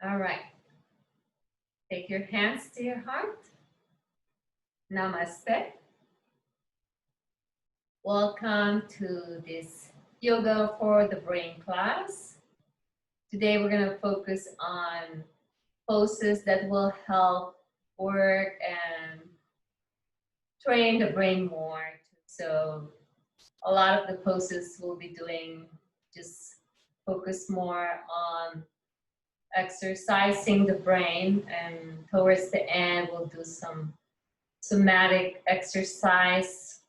All right. Take your hands to your heart. Namaste. Welcome to this Yoga for the Brain class. Today we're going to focus on poses that will help work and train the brain more. So a lot of the poses we'll be doing just focus more on exercising the brain, and towards the end we'll do some somatic exercise,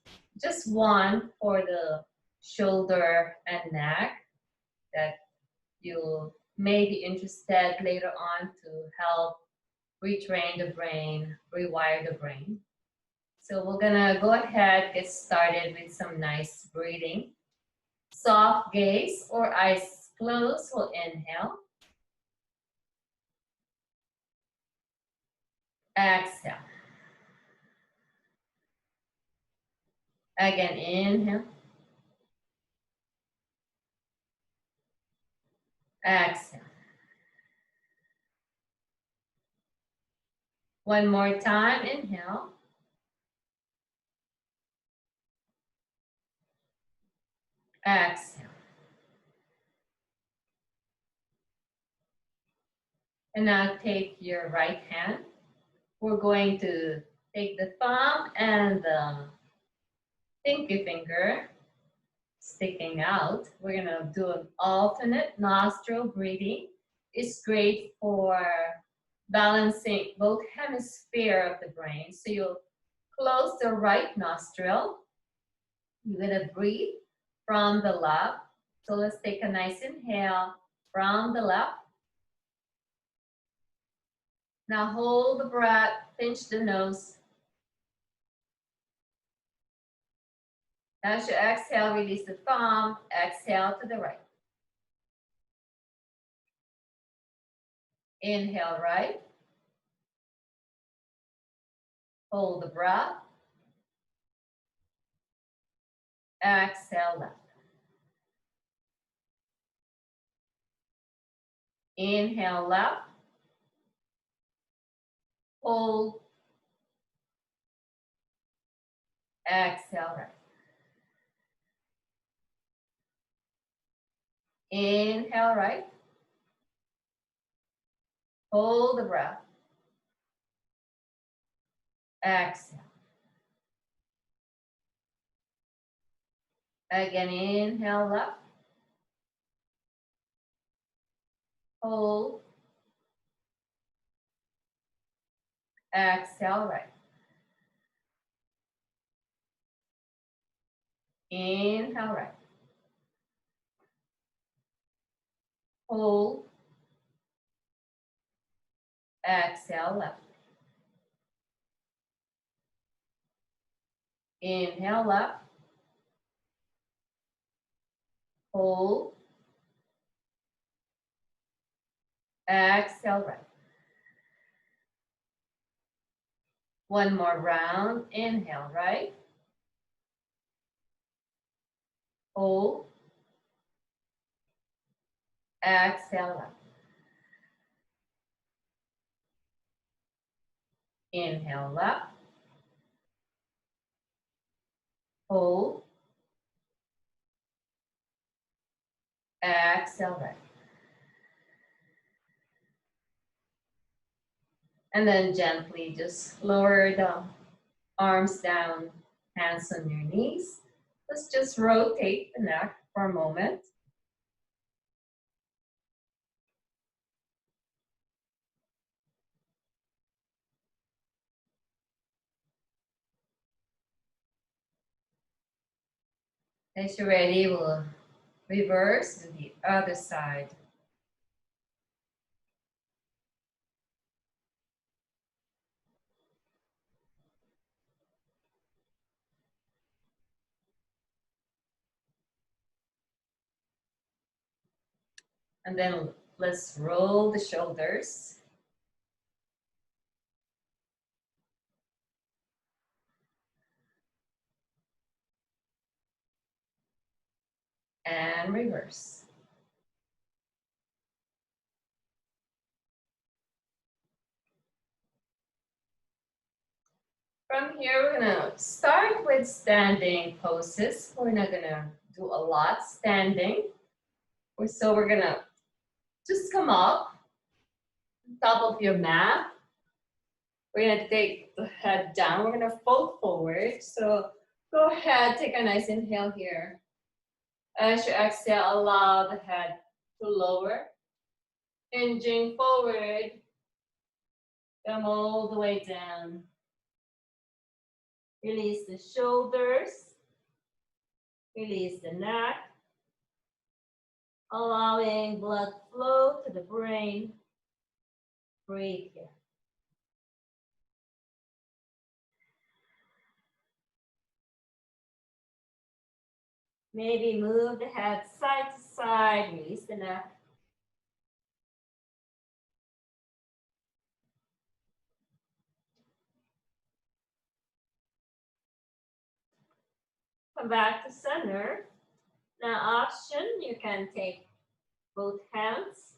just one for the shoulder and neck that you may be interested later on to help retrain the brain, rewire the brain. So we're gonna go ahead, get started with some nice breathing. Soft gaze or eyes closed, we'll inhale. Exhale. Again, inhale. Exhale. One more time, inhale. Exhale. And now take your right hand. We're going to take the thumb and the pinky finger sticking out. We're going to do an alternate nostril breathing. It's great for balancing both hemisphere of the brain. So you'll close the right nostril. You're going to breathe from the left. So let's take a nice inhale from the left. Now hold the breath, pinch the nose. As you exhale, release the thumb, exhale to the right. Inhale right. Hold the breath. Exhale left. Inhale left. Hold. Exhale right. Inhale right. Hold the breath. Exhale. Again, inhale left. Hold. Exhale right. Inhale right. Hold. Exhale left. Inhale left. Hold. Exhale right. One more round. Inhale right. Hold. Exhale left. Inhale left. Hold. Exhale right. And then gently just lower the arms down, hands on your knees. Let's just rotate the neck for a moment. As you're ready, we'll reverse to the other side. And then let's roll the shoulders. And reverse. From here, we're gonna start with standing poses. We're not gonna do a lot standing. So we're gonna just come up top of your mat. We're gonna take the head down. We're gonna fold forward. So go ahead, take a nice inhale here. As you exhale, allow the head to lower. Hinging forward. Come all the way down. Release the shoulders. Release the neck. Allowing blood flow to the brain. Breathe here. Maybe move the head side to side, release the neck. Come back to center. Now option, you can take both hands,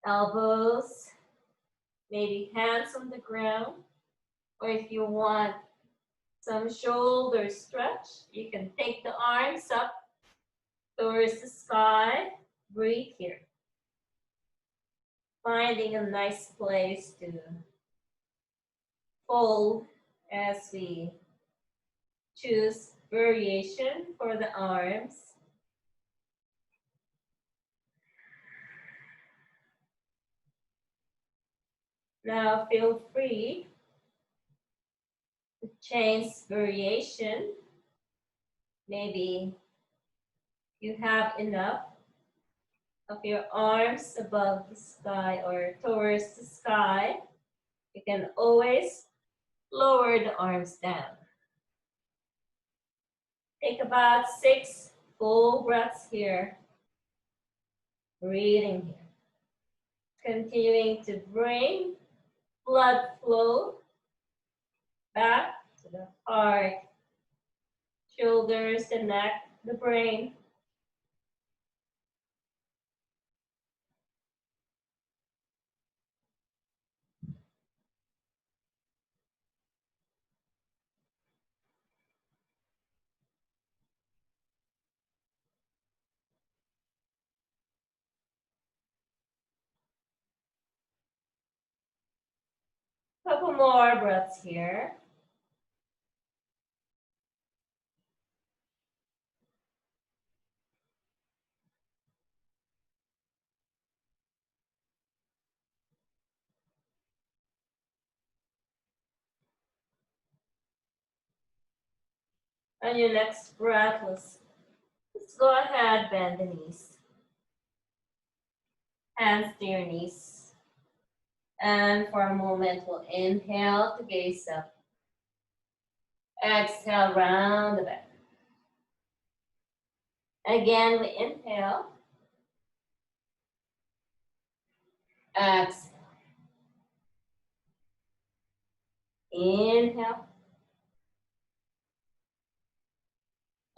elbows, maybe hands on the ground. Or if you want some shoulder stretch, you can take the arms up towards the sky. Breathe here. Finding a nice place to fold as we choose variation for the arms. Now feel free to change variation. Maybe you have enough of your arms above the sky or towards the sky. You can always lower the arms down. Take about 6 full breaths here. Breathing here. Continuing to bring blood flow back to the heart, shoulders, the neck, the brain. Couple more breaths here. On your next breath, let's go ahead, bend the knees. Hands to your knees. And for a moment, we'll inhale to gaze up. Exhale, round the back. Again, we inhale. Exhale. Inhale.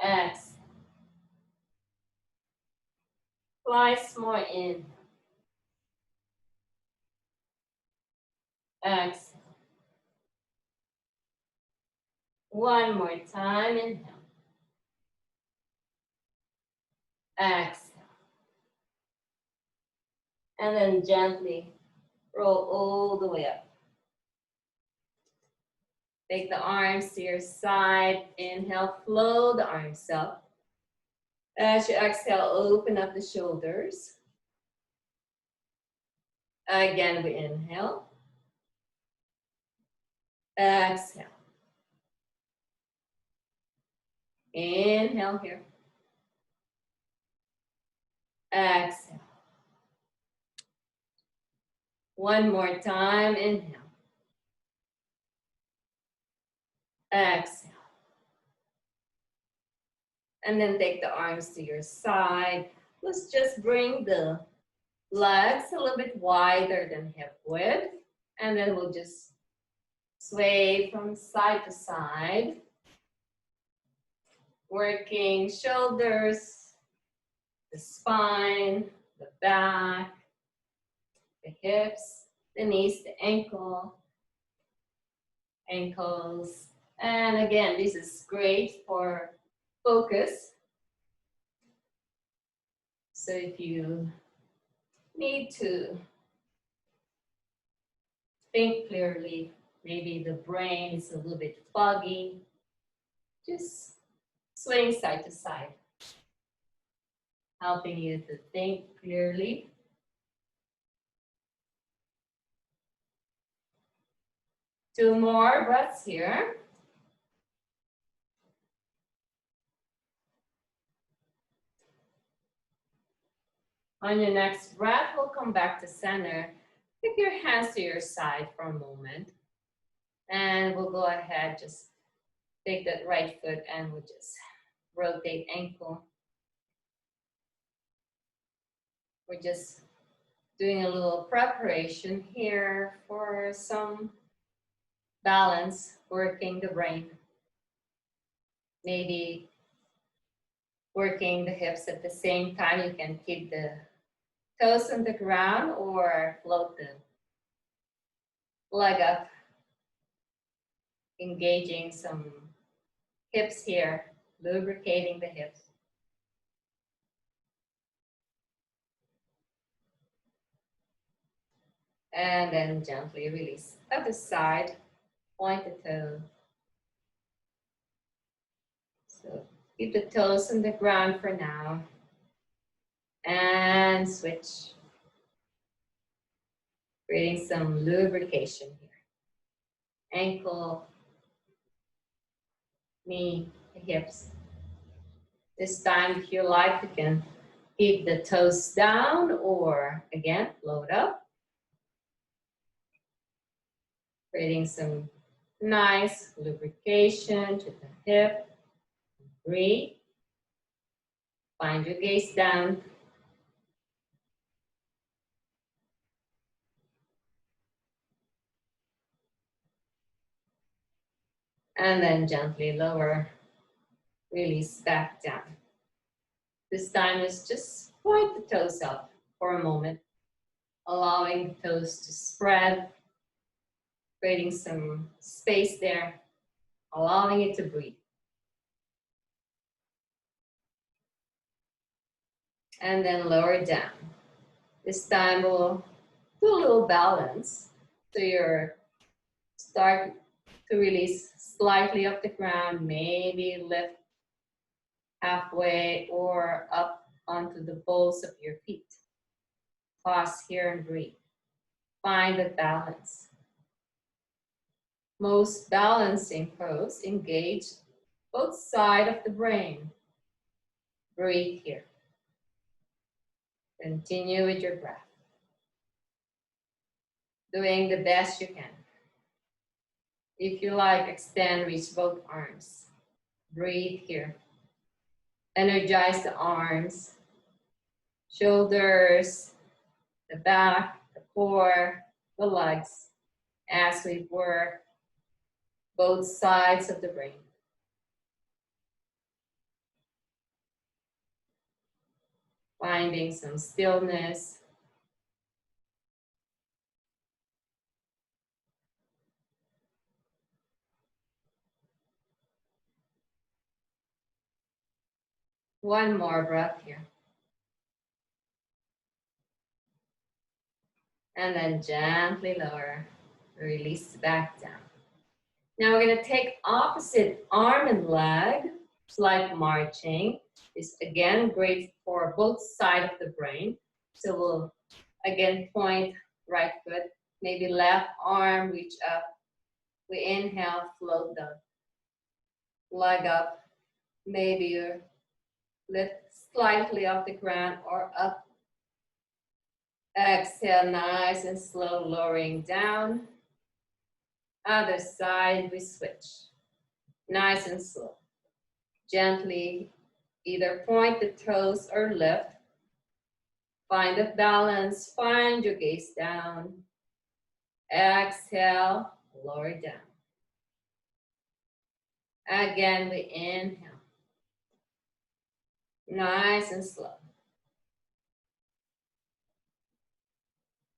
Exhale. Twice more in. Exhale. One more time, inhale. Exhale. And then gently roll all the way up. Take the arms to your side. Inhale, flow the arms up. As you exhale, open up the shoulders. Again, we inhale. Exhale. Inhale here. Exhale. One more time, inhale. Exhale. And then take the arms to your side. Let's just bring the legs a little bit wider than hip width. And then we'll just sway from side to side. Working shoulders, the spine, the back, the hips, the knees, the ankle. ankles. And again, this is great for focus. So if you need to think clearly, maybe the brain is a little bit foggy, just swing side to side, helping you to think clearly. Two more breaths here. On your next breath, we'll come back to center. Take your hands to your side for a moment. And we'll go ahead, just take that right foot and we'll just rotate ankle. We're just doing a little preparation here for some balance, working the brain. Maybe working the hips at the same time. You can keep the toes on the ground or float the leg up, engaging some hips here, lubricating the hips. And then gently release. Other side, point the toe. So keep the toes on the ground for now. And switch. Creating some lubrication here. Ankle, knee, hips. This time, if you like, you can keep the toes down or again, float up. Creating some nice lubrication to the hip. Breathe. Find your gaze down. And then gently lower, release back down. This time is just point the toes up for a moment, allowing the toes to spread, creating some space there, allowing it to breathe. And then lower down. This time we'll do a little balance. So you're start to release slightly off the ground, maybe lift halfway or up onto the balls of your feet. Pause here and breathe. Find the balance. Most balancing pose engage both sides of the brain. Breathe here. Continue with your breath. Doing the best you can. If you like, extend, reach both arms. Breathe here. Energize the arms, shoulders, the back, the core, the legs, as we work both sides of the brain. Finding some stillness. One more breath here. And then gently lower, release back down. Now we're gonna take opposite arm and leg. It's like marching. It's again great for both sides of the brain. So we'll again point right foot, maybe left arm, reach up. We inhale, float the leg up. Maybe you lift slightly off the ground or up. Exhale, nice and slow, lowering down. Other side, we switch. Nice and slow. Gently, either point the toes or lift. Find the balance, find your gaze down. Exhale, lower down. Again, we inhale. Nice and slow.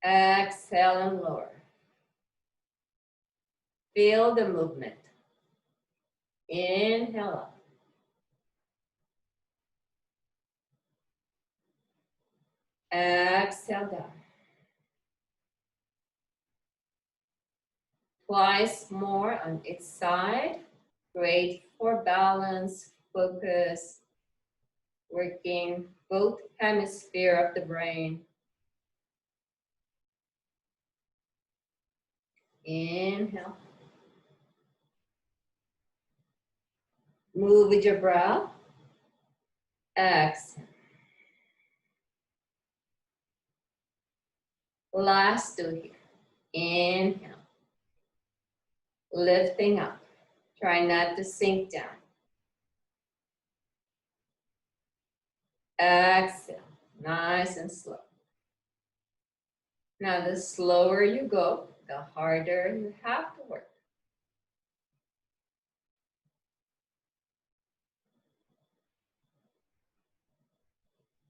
Exhale and lower. Feel the movement. Inhale up. Exhale down. Twice more on each side. Great for balance, focus, working both hemisphere of the brain. Inhale. Move with your breath. Exhale. Last two here. Inhale. Lifting up. Try not to sink down. Exhale. Nice and slow. Now, the slower you go, the harder you have to work.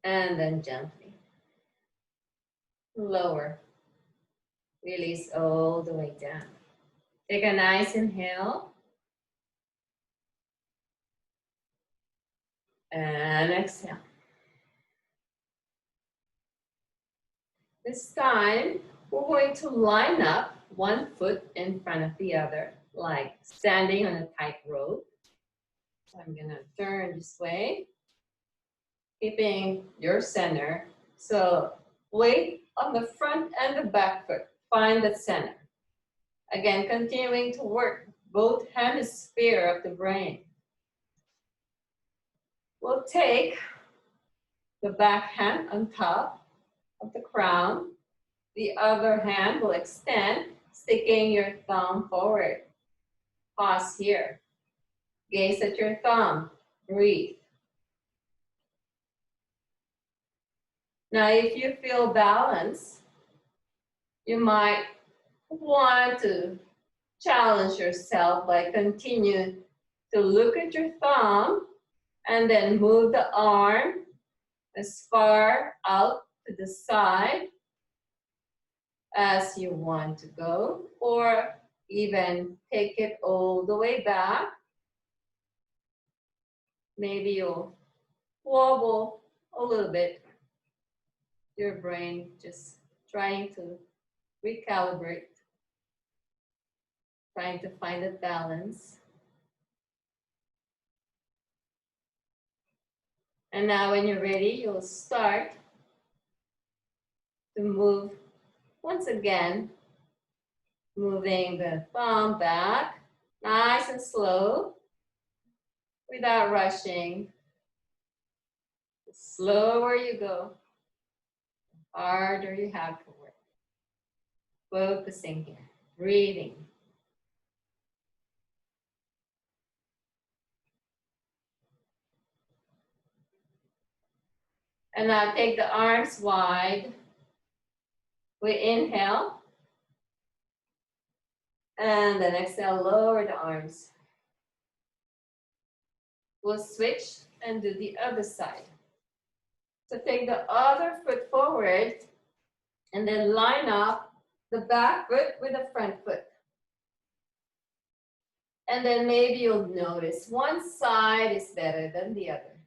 And then gently. Lower. Release all the way down. Take a nice inhale. And exhale. This time, we're going to line up one foot in front of the other, like standing on a tightrope. So I'm gonna turn this way, keeping your center. So weight on the front and the back foot. Find the center. Again, continuing to work both hemisphere of the brain. We'll take the back hand on top of the crown. The other hand will extend, sticking your thumb forward. Pause here. Gaze at your thumb. Breathe. Now, if you feel balance, you might want to challenge yourself by continue to look at your thumb and then move the arm as far out to the side as you want to go, or even take it all the way back. Maybe you'll wobble a little bit. Your brain just trying to recalibrate, trying to find a balance. And now when you're ready, you'll start to move once again, moving the thumb back, nice and slow, without rushing. The slower you go, the harder you have to work. Focusing here, breathing. And now take the arms wide. We inhale. And then exhale, lower the arms. We'll switch and do the other side. So take the other foot forward and then line up the back foot with the front foot. And then maybe you'll notice one side is better than the other.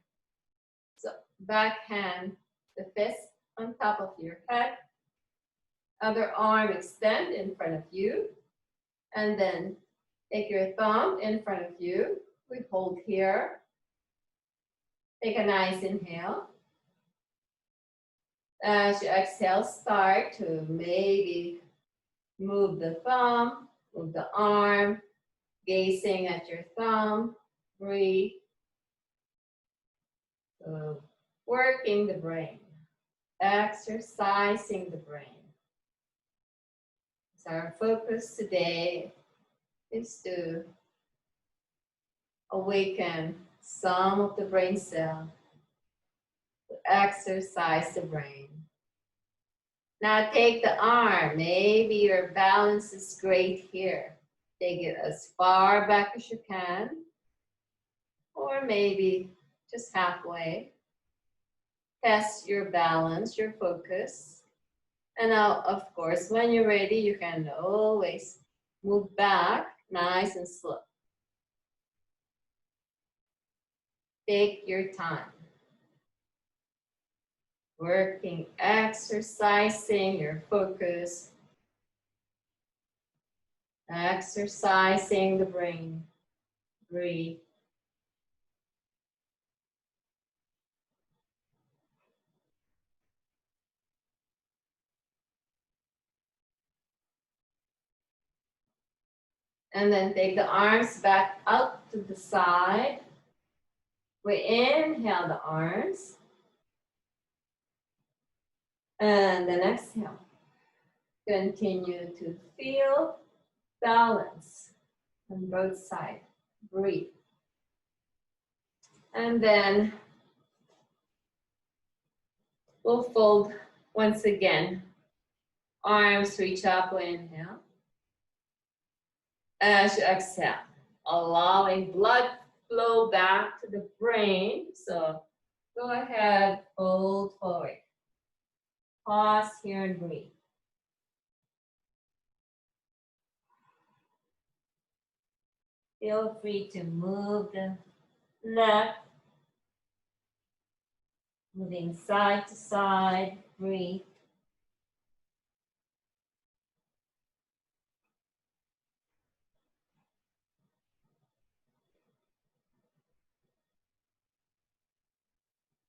So back hand, the fist on top of your head. Other arm extend in front of you. And then take your thumb in front of you. We hold here. Take a nice inhale. As you exhale, start to maybe move the thumb, move the arm, gazing at your thumb, breathe. So working the brain, exercising the brain. So our focus today is to awaken some of the brain cells, to exercise the brain. Now take the arm. Maybe your balance is great here. Take it as far back as you can, or maybe just halfway. Test your balance, your focus. And now, of course, when you're ready, you can always move back Nice and slow. Take your time. Working, exercising your focus. Exercising the brain. Breathe. And then take the arms back out to the side. We inhale the arms. And then exhale. Continue to feel balance on both sides. Breathe. And then we'll fold once again. Arms reach up, we inhale. As you exhale, allowing blood flow back to the brain. So go ahead, fold forward. Pause here and breathe. Feel free to move the neck, moving side to side, breathe.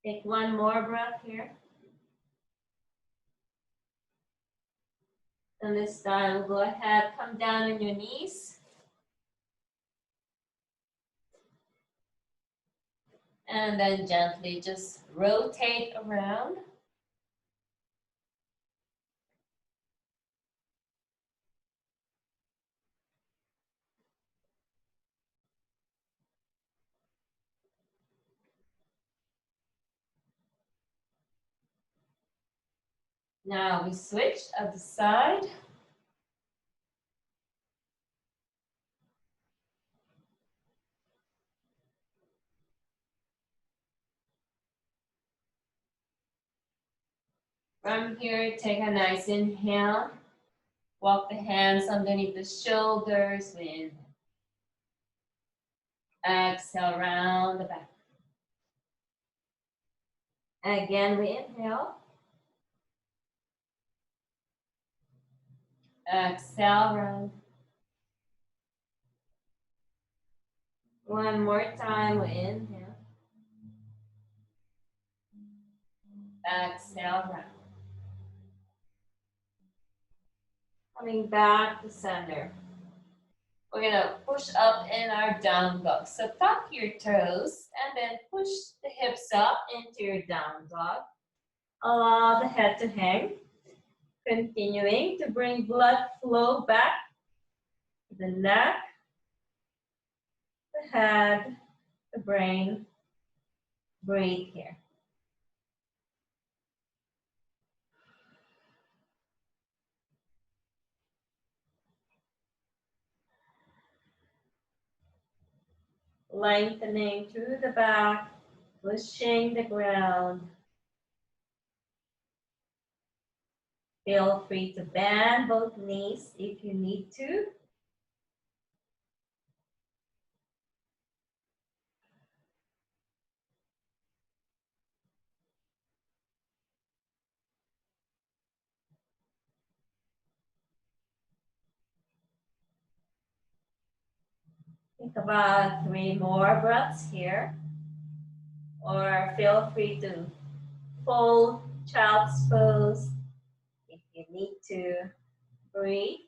Take one more breath here. And this time, go ahead, come down on your knees. And then gently just rotate around. Now we switch at the side. From here, take a nice inhale. Walk the hands underneath the shoulders. We inhale. Exhale, round the back. Again, we inhale. Exhale, round. One more time, we inhale. Exhale, round. Coming back to center. We're gonna push up in our down dog. So tuck your toes and then push the hips up into your down dog. Allow the head to hang. Continuing to bring blood flow back to the neck, the head, the brain. Breathe here. Lengthening through the back, pushing the ground. Feel free to bend both knees if you need to. Think about 3 more breaths here. Or feel free to fold child's pose if you need to. Breathe.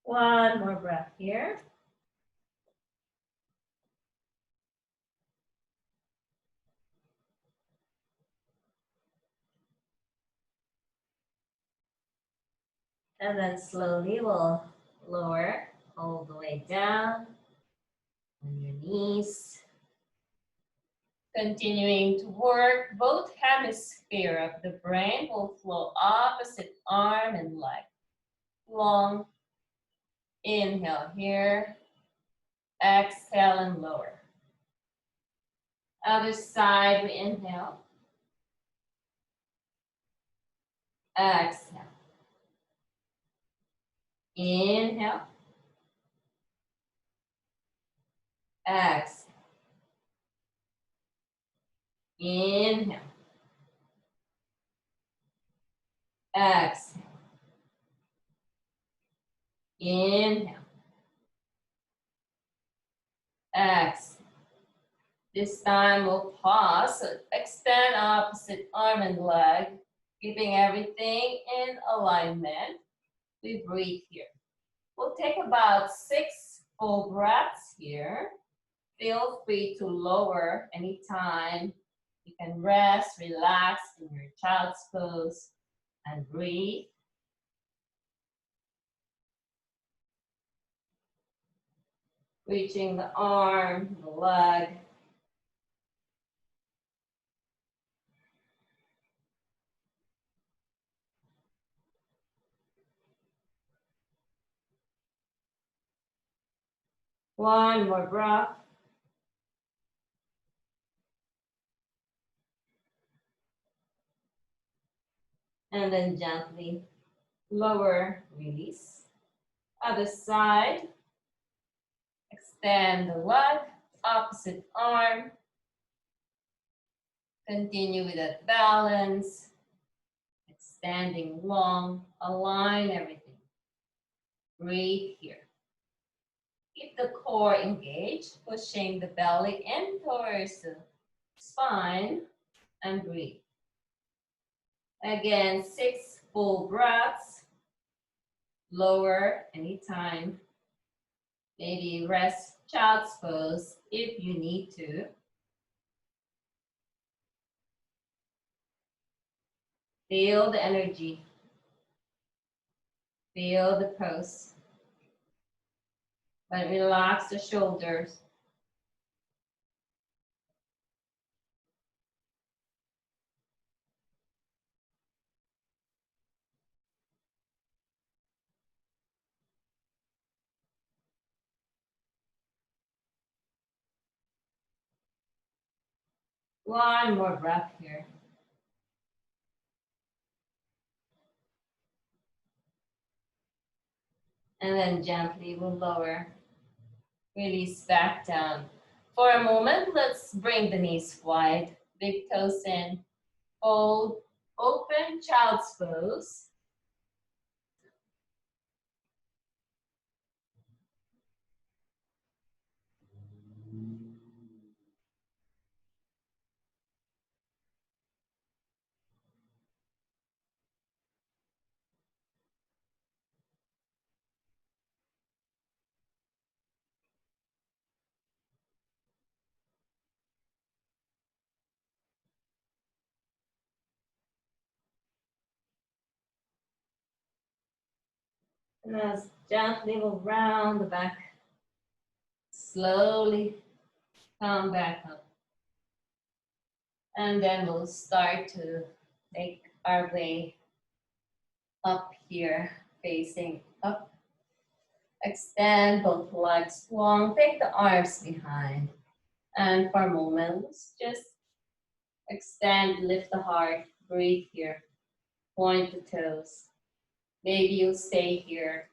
One more breath here. And then slowly we'll lower all the way down on your knees. Continuing to work, both hemisphere of the brain will flow opposite arm and leg. Long inhale here, exhale and lower. Other side, we inhale, exhale. Inhale, exhale. Inhale, exhale. Inhale, exhale. This time we'll pause, so extend opposite arm and leg, keeping everything in alignment. We breathe here. We'll take about 6 full breaths here. Feel free to lower anytime. You can rest, relax in your child's pose, and breathe. Reaching the arm, the leg. One more breath. And then gently lower, release. Other side. Extend the leg, opposite arm. Continue with that balance. Extending long, align everything. Breathe here. Keep the core engaged, pushing the belly in towards the spine, and breathe. Again, 6 full breaths. Lower anytime. Maybe rest child's pose if you need to. Feel the energy. Feel the pose. But relax the shoulders. One more breath here. And then gently we'll lower. Release back down. For a moment, let's bring the knees wide. Big toes in. Fold, open, child's pose. And as gently we'll round the back. Slowly come back up. And then we'll start to make our way up here, facing up. Extend both legs long, take the arms behind. And for a moment, let's just extend, lift the heart, breathe here. Point the toes. Maybe you'll stay here.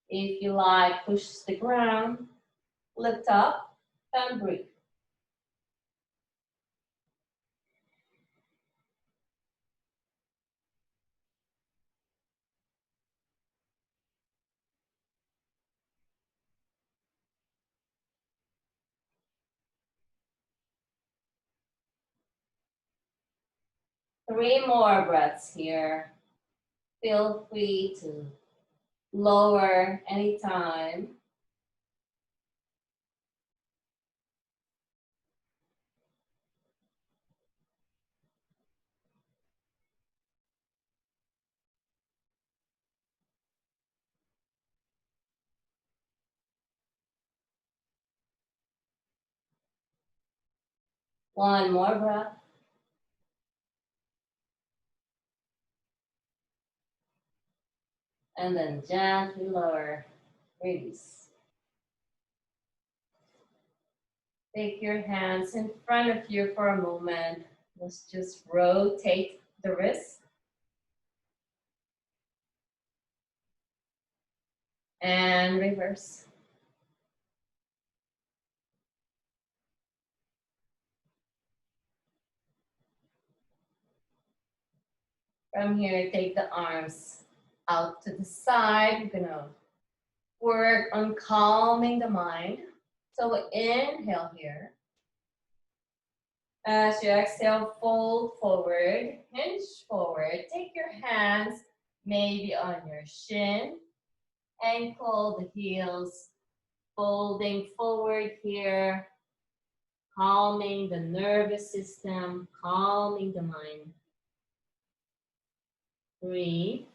If you like, push the ground, lift up, and breathe. 3 more breaths here. Feel free to lower anytime. One more breath. And then gently lower, release. Take your hands in front of you for a moment. Let's just rotate the wrist. And reverse. From here, take the arms out to the side. We're gonna work on calming the mind. So inhale here. As you exhale, fold forward, hinge forward. Take your hands maybe on your shin, ankle, the heels, folding forward here, calming the nervous system, calming the mind. Breathe.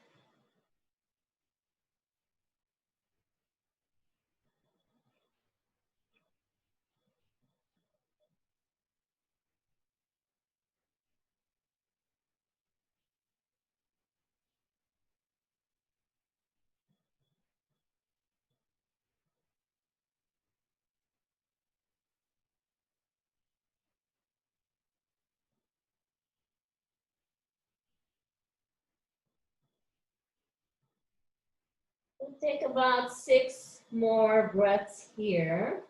We'll take about 6 more breaths here.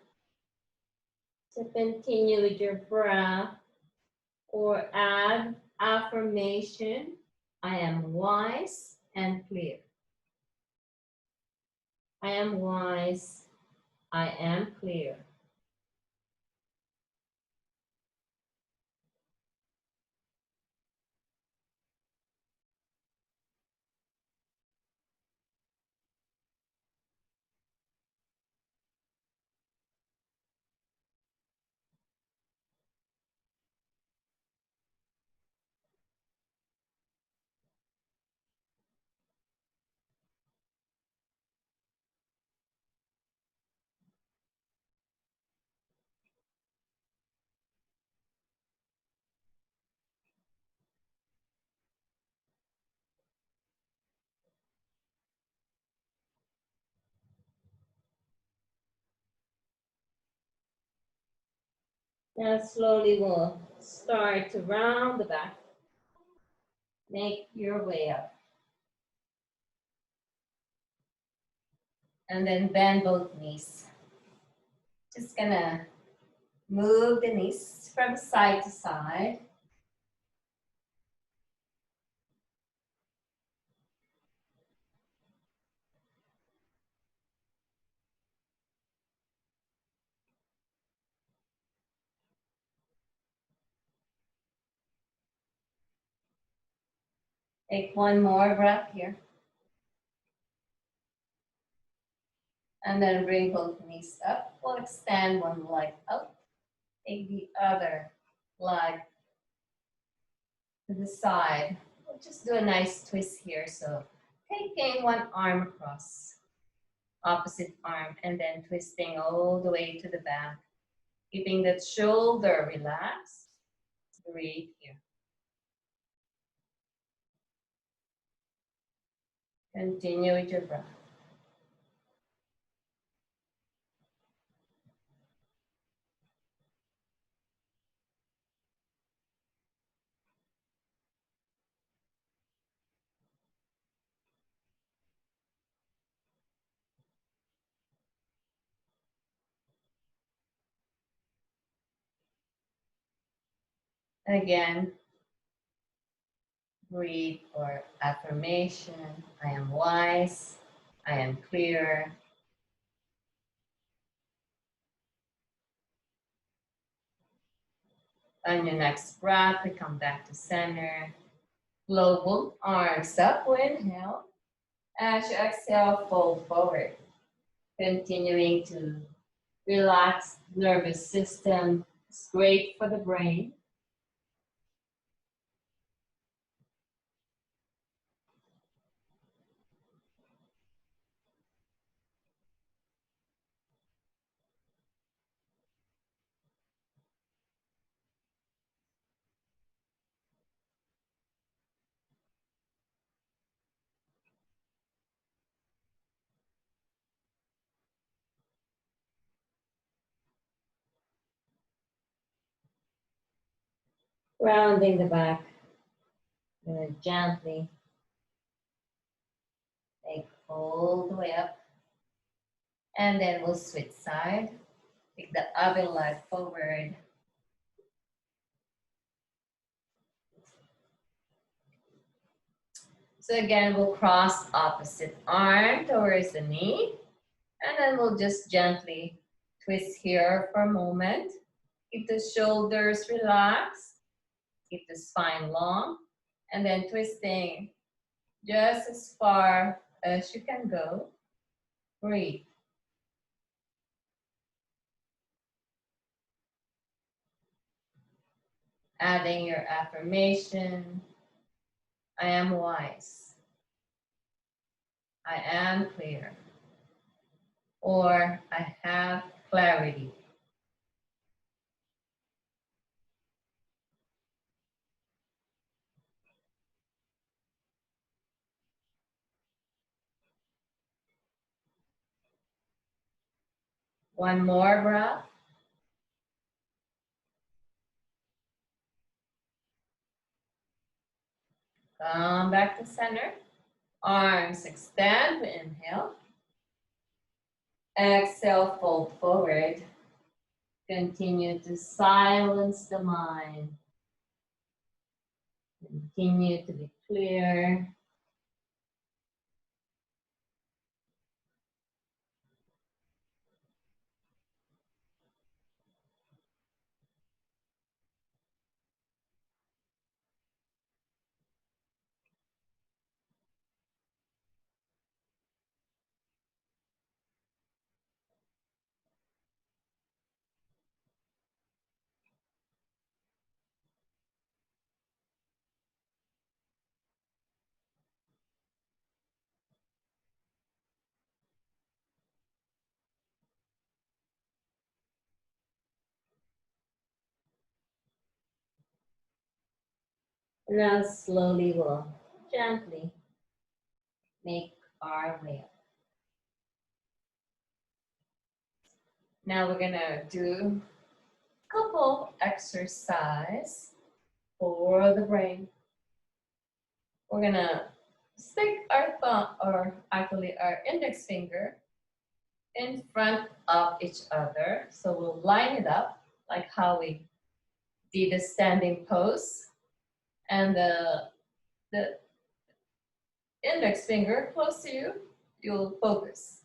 So continue with your breath or add affirmation. I am wise and clear. I am wise. I am clear. Now slowly we'll start to round the back. Make your way up. And then bend both knees. Just gonna move the knees from side to side. Take one more breath here. And then bring both knees up. We'll extend one leg out. Take the other leg to the side. We'll just do a nice twist here. So taking one arm across, opposite arm, and then twisting all the way to the back. Keeping that shoulder relaxed. Breathe here. Continue with your breath. Again, breathe for affirmation. I am wise. I am clear. On your next breath, we come back to center. Global arms up. Inhale. As you exhale, fold forward. Continuing to relax nervous system. It's great for the brain. Rounding the back. Gonna gently take all the way up. And then we'll switch side. Take the oven leg forward. So again, we'll cross opposite arm towards the knee. And then we'll just gently twist here for a moment. Keep the shoulders relaxed. Keep the spine long. And then twisting just as far as you can go. Breathe. Adding your affirmation. I am wise. I am clear. Or I have clarity. One more breath. Come back to center. Arms extend. Inhale. Exhale, fold forward. Continue to silence the mind. Continue to be clear. Now slowly we'll gently make our way up. Now we're gonna do a couple exercise for the brain. We're gonna stick our thumb, or actually our index finger, in front of each other. So we'll line it up like how we did the standing pose. And the index finger close to you, you'll focus.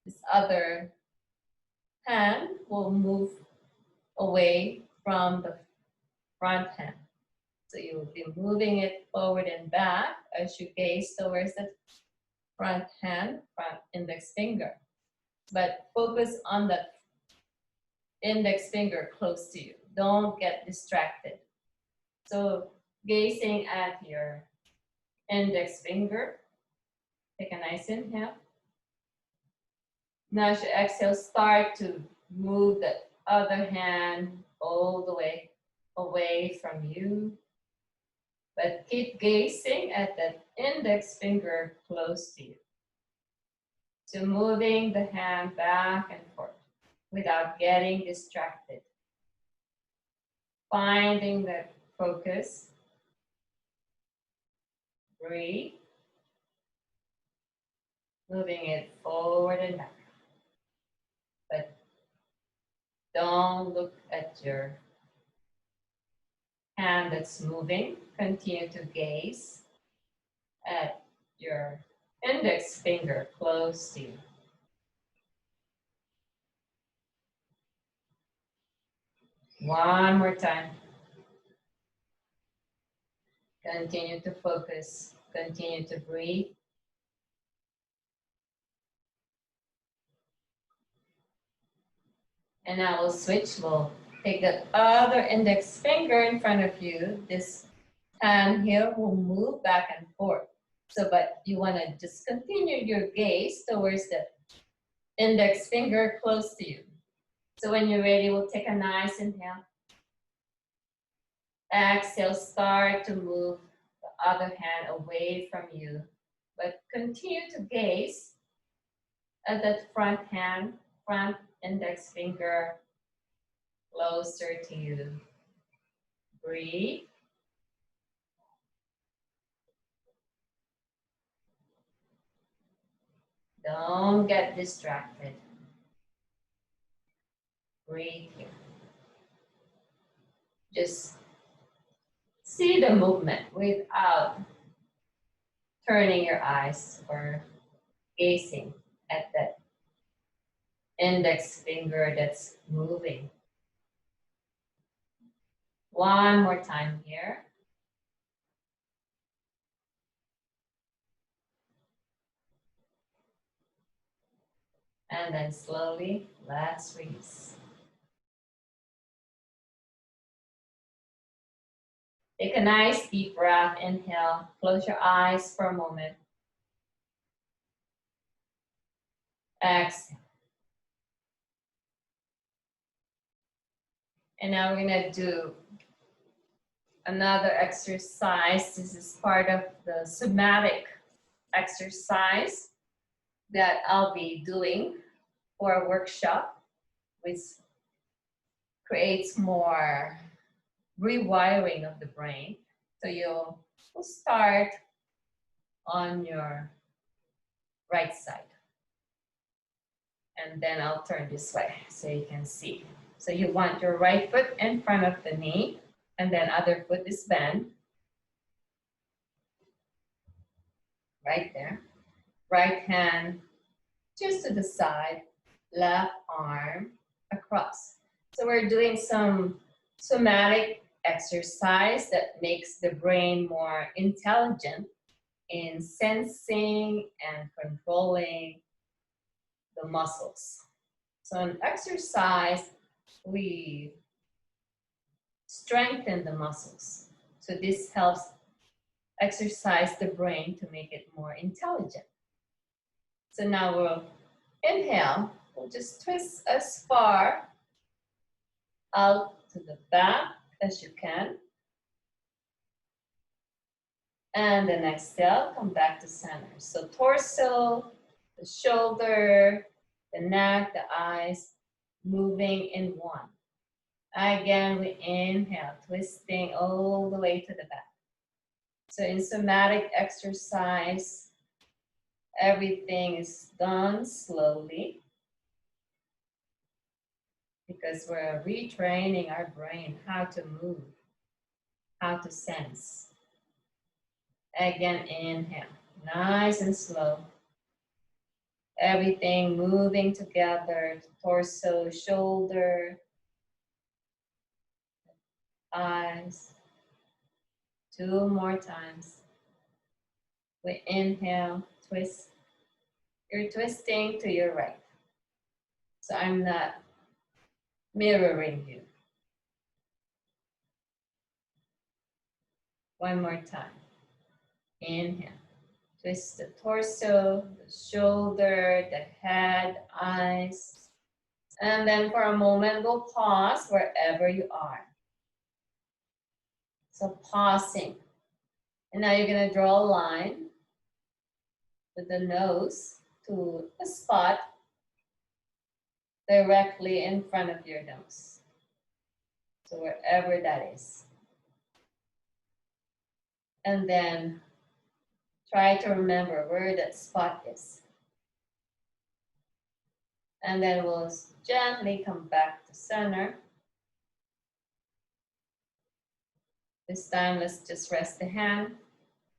This other hand will move away from the front hand. So you'll be moving it forward and back as you gaze towards the front hand, front index finger. But focus on the index finger close to you. Don't get distracted. So gazing at your index finger, take a nice inhale. Now as you exhale, start to move the other hand all the way away from you. But keep gazing at that index finger close to you. So moving the hand back and forth without getting distracted. Finding that focus. Breathe. Moving it forward and back. But don't look at your hand that's moving. Continue to gaze at your index finger close to you. One more time. Continue to focus. Continue to breathe. And now we'll switch. We'll take the other index finger in front of you. This hand here will move back and forth. So, but you want to just continue your gaze towards the index finger close to you. So when you're ready, we'll take a nice inhale. Exhale, start to move the other hand away from you. But continue to gaze at that front hand, front index finger closer to you. Breathe. Don't get distracted. Breathe here. Just see the movement without turning your eyes or gazing at that index finger that's moving. One more time here. And then slowly, let's release. Take a nice deep breath. Inhale. Close your eyes for a moment. Exhale. And now we're going to do another exercise. This is part of the somatic exercise that I'll be doing for a workshop, which creates more rewiring of the brain. So you'll start on your right side. And then I'll turn this way so you can see. So you want your right foot in front of the knee, and then other foot is bent. Right there. Right hand just to the side, left arm across. So we're doing some somatic exercise that makes the brain more intelligent in sensing and controlling the muscles. So in exercise, we strengthen the muscles. So this helps exercise the brain to make it more intelligent. So now we'll inhale. We'll just twist as far out to the back as you can. And then exhale, come back to center. So torso, the shoulder, the neck, the eyes, moving in one. Again, we inhale, twisting all the way to the back. So in somatic exercise, everything is done slowly because we're retraining our brain how to move, how to sense. Again, inhale, nice and slow. Everything moving together, torso, shoulder, eyes. 2 more times. We inhale, twist. You're twisting to your right. So I'm not mirroring you. One more time. Inhale. Twist the torso, the shoulder, the head, eyes. And then for a moment, we'll pause wherever you are. So pausing. And now you're going to draw a line with the nose to a spot directly in front of your nose. So wherever that is. And then try to remember where that spot is. And then we'll gently come back to center. This time, let's just rest the hand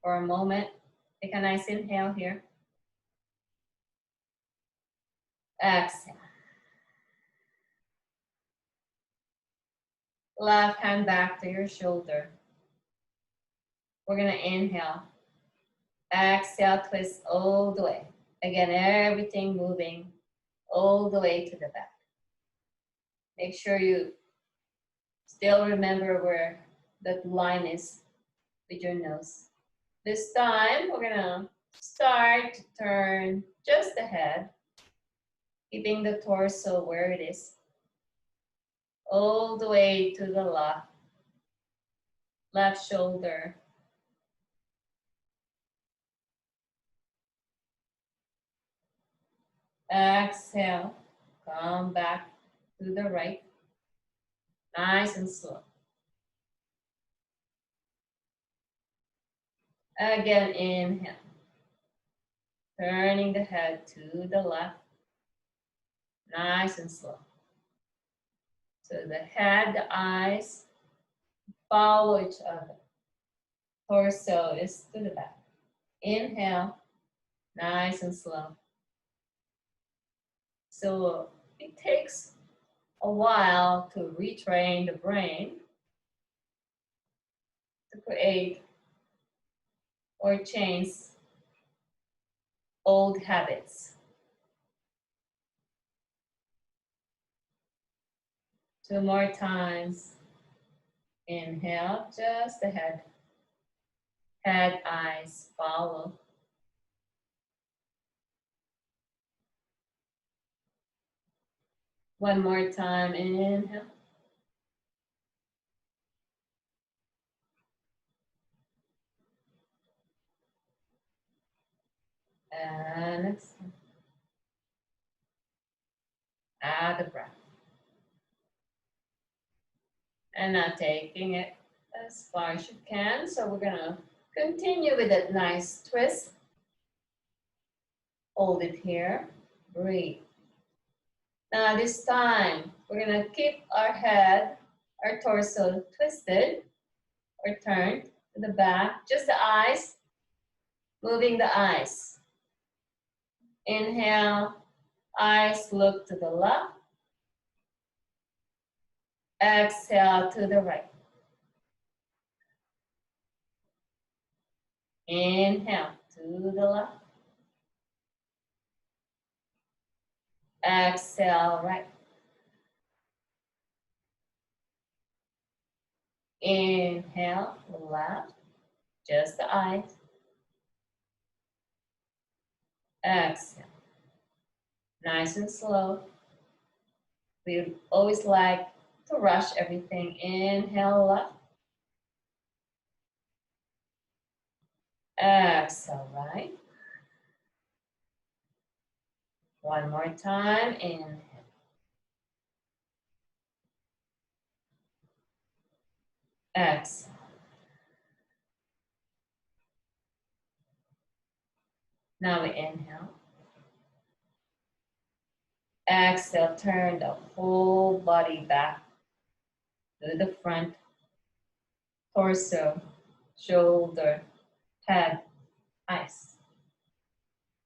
for a moment. Take a nice inhale here. Exhale. Left hand back to your shoulder. We're gonna inhale. Exhale, twist all the way. Again, everything moving all the way to the back. Make sure you still remember where that line is with your nose. This time, we're gonna start to turn just the head, keeping the torso where it is, all the way to the left shoulder. Exhale, come back to the right, nice and slow. Again, inhale. Turning the head to the left, nice and slow. So the head, the eyes follow each other. Torso is to the back. Inhale, nice and slow. So it takes a while to retrain the brain to create or change old habits. 2 more times. Inhale, just the head. Head, eyes follow. One more time, inhale. And exhale. Add the breath. And now taking it as far as you can. So we're gonna continue with that nice twist. Hold it here, breathe. Now this time, we're gonna keep our head, our torso twisted or turned to the back, just the eyes, moving the eyes. Inhale, eyes look to the left. Exhale to the right. Inhale to the left. Exhale right. Inhale left, just the eyes. Exhale. Nice and slow. We always like to rush everything. Inhale left. Exhale right. One more time. Inhale. Exhale. Now we inhale. Exhale, turn the whole body back to the front. Torso, shoulder, head, eyes.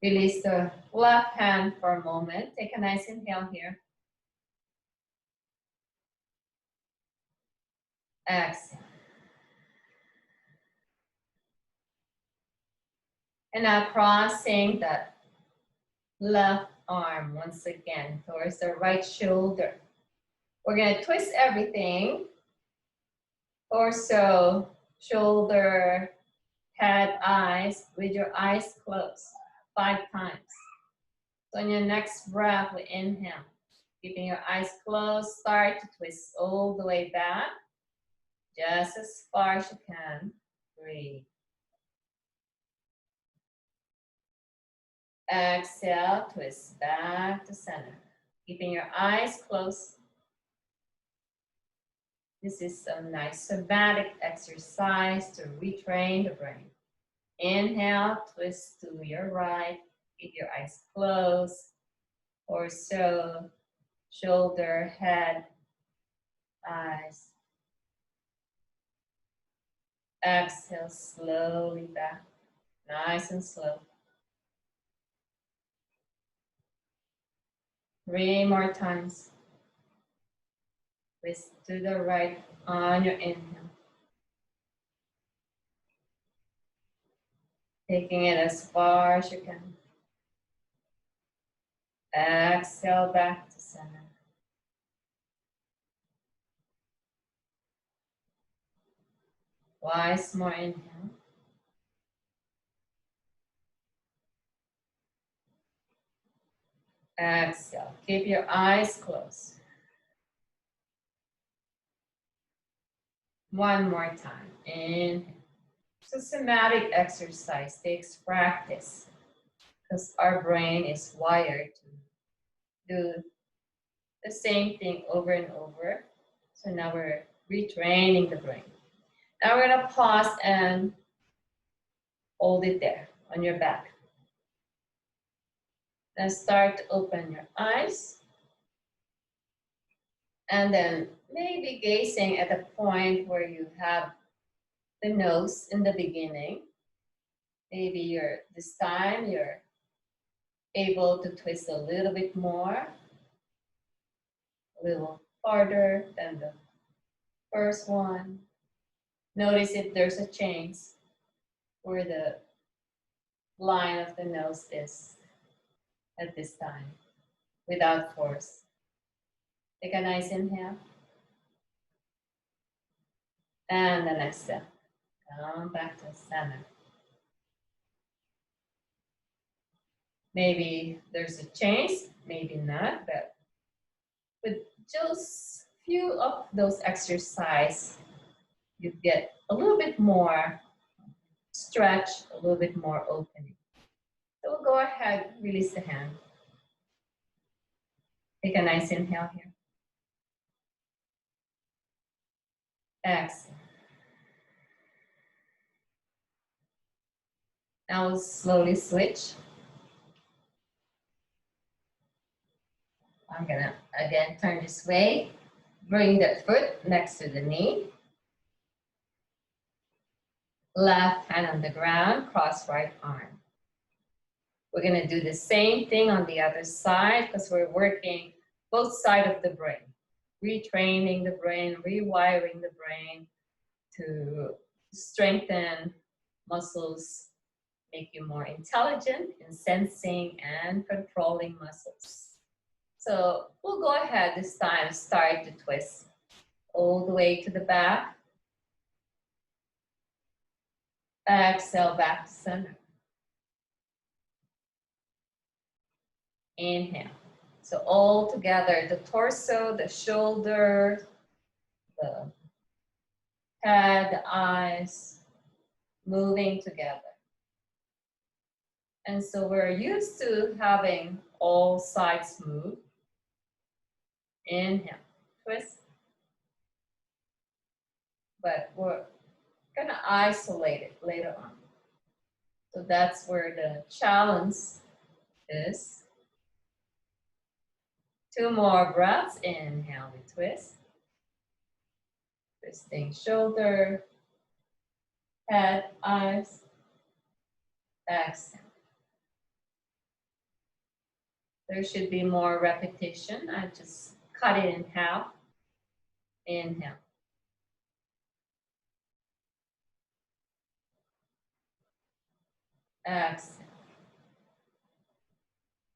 Release the left hand for a moment. Take a nice inhale here. Exhale. And now crossing that left arm once again towards the right shoulder. We're going to twist everything. Torso, shoulder, head, eyes, with your eyes closed 5 times. So on your next breath, we inhale. Keeping your eyes closed, start to twist all the way back. Just as far as you can. Breathe. Exhale, twist back to center. Keeping your eyes closed. This is some nice somatic exercise to retrain the brain. Inhale, twist to your right. Keep your eyes closed. Torso, shoulder, head, eyes. Exhale, slowly back. Nice and slow. 3 more times. Twist to the right on your inhale. Taking it as far as you can. Exhale back to center. Twice more inhale. Exhale. Keep your eyes closed. One more time. Inhale. So somatic exercise takes practice because our brain is wired to do the same thing over and over. So now we're retraining the brain. Now we're gonna pause and hold it there on your back. Then start to open your eyes. And then maybe gazing at a point where you have the nose in the beginning. Maybe this time you're able to twist a little bit more, a little farther than the first one. Notice if there's a change where the line of the nose is at this time without force. Take a nice inhale. And the next step. Come back to center. Maybe there's a change, maybe not, but with just few of those exercises, you get a little bit more stretch, a little bit more opening. So we'll go ahead, release the hand. Take a nice inhale here. Exhale. Now we'll slowly switch. I'm gonna again turn this way. Bring that foot next to the knee. Left hand on the ground, cross right arm. We're gonna do the same thing on the other side because we're working both sides of the brain. Retraining the brain, rewiring the brain to strengthen muscles, make you more intelligent in sensing and controlling muscles. So we'll go ahead this time, start to twist all the way to the back. Exhale back to center. Inhale. So all together, the torso, the shoulder, the head, the eyes, moving together. And so we're used to having all sides move. Inhale, twist. But we're gonna isolate it later on. So that's where the challenge is. 2 more breaths. Inhale, we twist. Twisting shoulder, head, eyes. Exhale. There should be more repetition. I just cut it in half. Inhale. Exhale.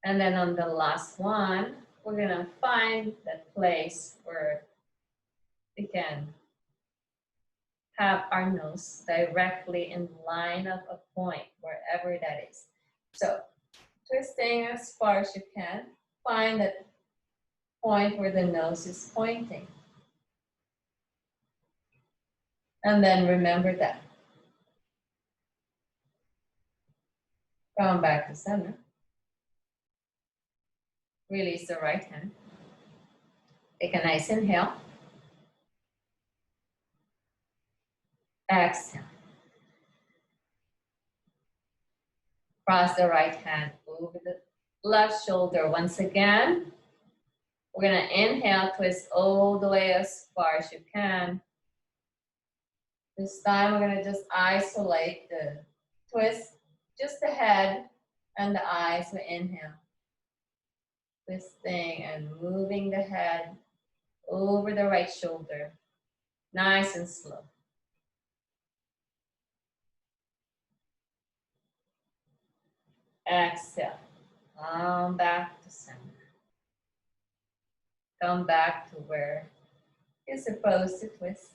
And then on the last one, we're gonna find that place where we can have our nose directly in line of a point, wherever that is. So twisting as far as you can, find that point where the nose is pointing. And then remember that. Come back to center. Release the right hand. Take a nice inhale. Exhale. Cross the right hand over the left shoulder. Once again, we're gonna inhale, twist all the way as far as you can. This time we're gonna just isolate the twist, just the head and the eyes. We inhale. Twisting and moving the head over the right shoulder. Nice and slow. Exhale. Come back to center. Come back to where you're supposed to twist.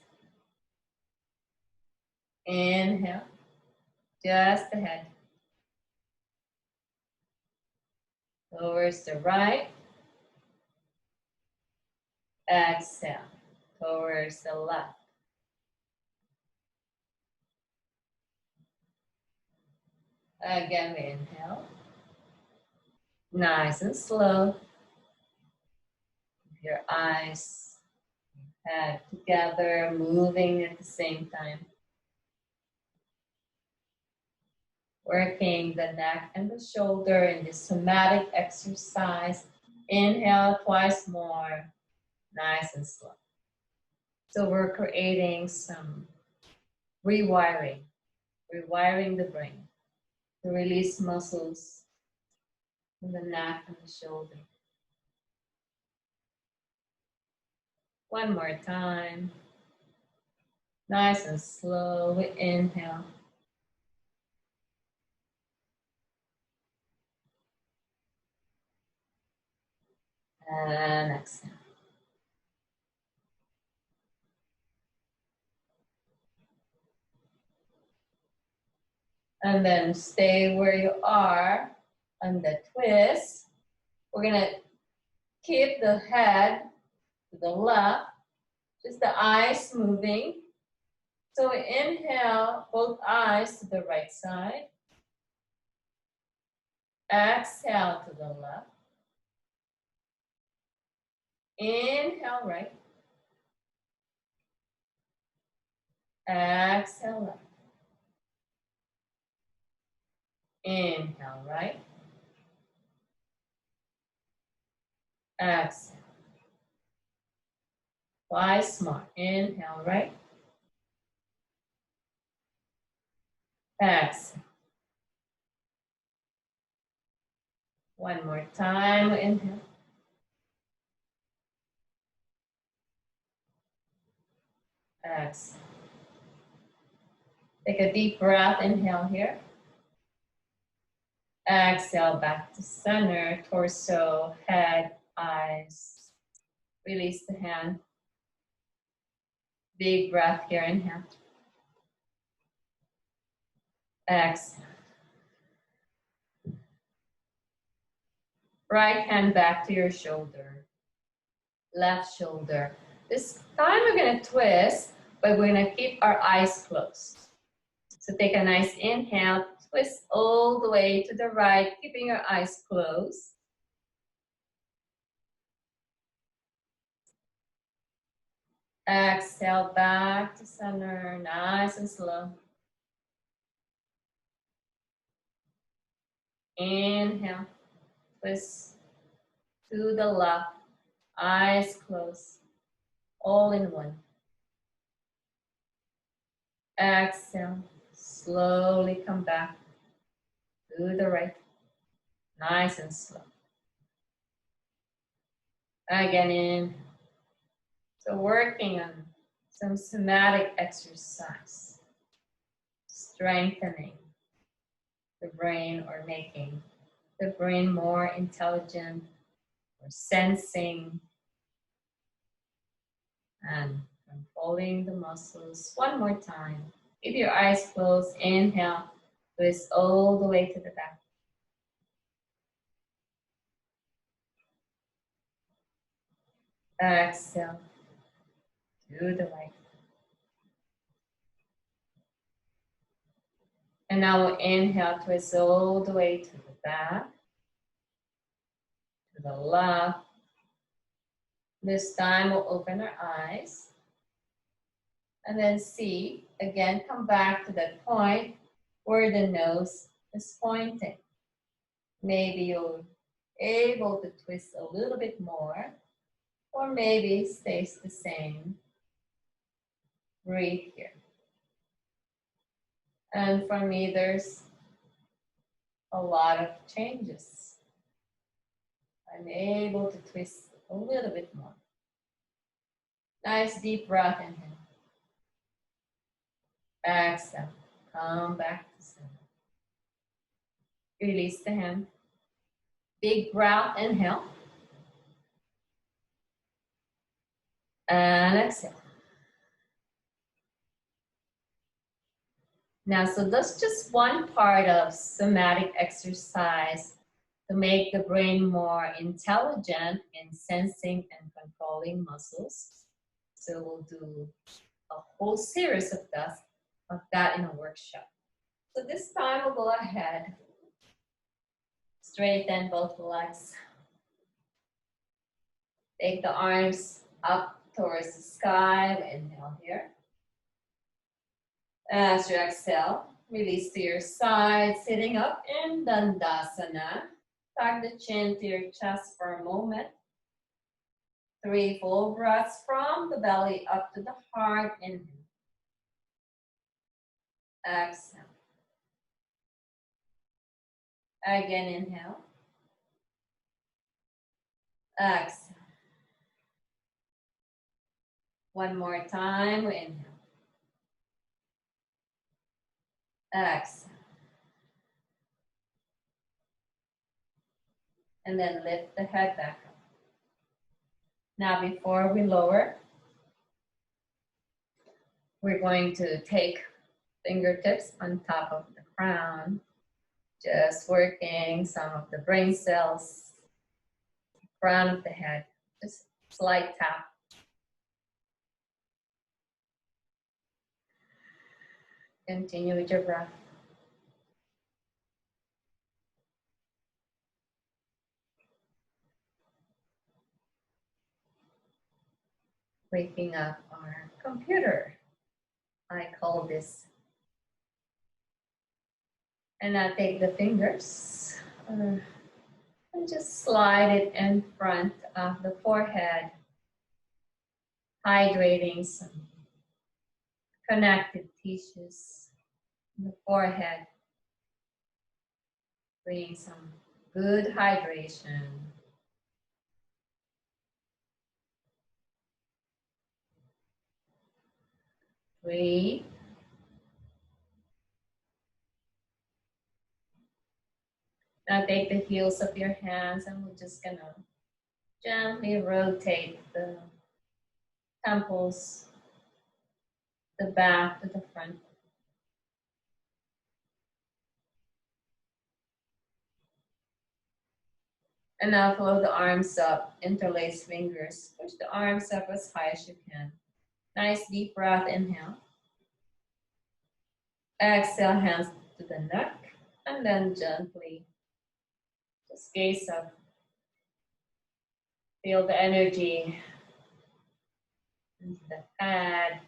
Inhale. Just the head. Towards the right. Exhale. Towards the left. Again, we inhale. Nice and slow. Your eyes, head together, moving at the same time. Working the neck and the shoulder in this somatic exercise. Inhale twice more, nice and slow. So we're creating some rewiring the brain to release muscles in the neck and the shoulder. One more time. Nice and slow. We inhale. And exhale. And then stay where you are on the twist. We're gonna keep the head to the left, just the eyes moving. So we inhale, both eyes to the right side. Exhale to the left. Inhale right. Exhale left. Inhale right. Exhale. Twice more. Inhale right. Exhale. One more time. Inhale. Exhale. Take a deep breath. Inhale here. Exhale back to center, torso, head, eyes. Release the hand. Big breath here. Inhale. Exhale. Right hand back to your shoulder. Left shoulder. This time we're going to twist, but we're going to keep our eyes closed. So take a nice inhale, twist all the way to the right, keeping your eyes closed. Exhale back to center, nice and slow. Inhale, twist to the left, eyes closed, all in one. Exhale, slowly come back to the right, nice and slow. Again, in. So working on some somatic exercise, strengthening the brain or making the brain more intelligent or sensing and controlling the muscles. One more time. Keep your eyes closed. Inhale, twist all the way to the back. Exhale to the right. And now we'll inhale, twist all the way to the back, to the left. This time we'll open our eyes. And then see, again, come back to that point where the nose is pointing. Maybe you're able to twist a little bit more, or maybe it stays the same. Breathe here. And for me, there's a lot of changes. I'm able to twist a little bit more. Nice deep breath in here. Exhale. Come back to center. Release the hand. Big breath, inhale. And exhale. Now, so that's just one part of somatic exercise to make the brain more intelligent in sensing and controlling muscles. So we'll do a whole series of that in a workshop. So this time we'll go ahead, straighten both legs. Take the arms up towards the sky. Inhale here. As you exhale, Release to your side, sitting up in Dandasana. Tuck the chin to your chest for a moment. 3 full breaths from the belly up to the heart. Inhale. Exhale. Again, inhale. Exhale. One more time. Inhale. Exhale. And then lift the head back up. Now, before we lower, we're going to take fingertips on top of the crown, just working some of the brain cells, crown of the head, just slight tap. Continue with your breath. Waking up our computer. I call this. And now take the fingers and just slide it in front of the forehead, hydrating some connective tissues in the forehead, bringing some good hydration. Breathe. Now take the heels of your hands and we're just gonna gently rotate the temples, the back to the front. And now flow the arms up, interlace fingers. Push the arms up as high as you can. Nice deep breath, inhale. Exhale, hands to the neck. And then gently just gaze up. Feel the energy into the head,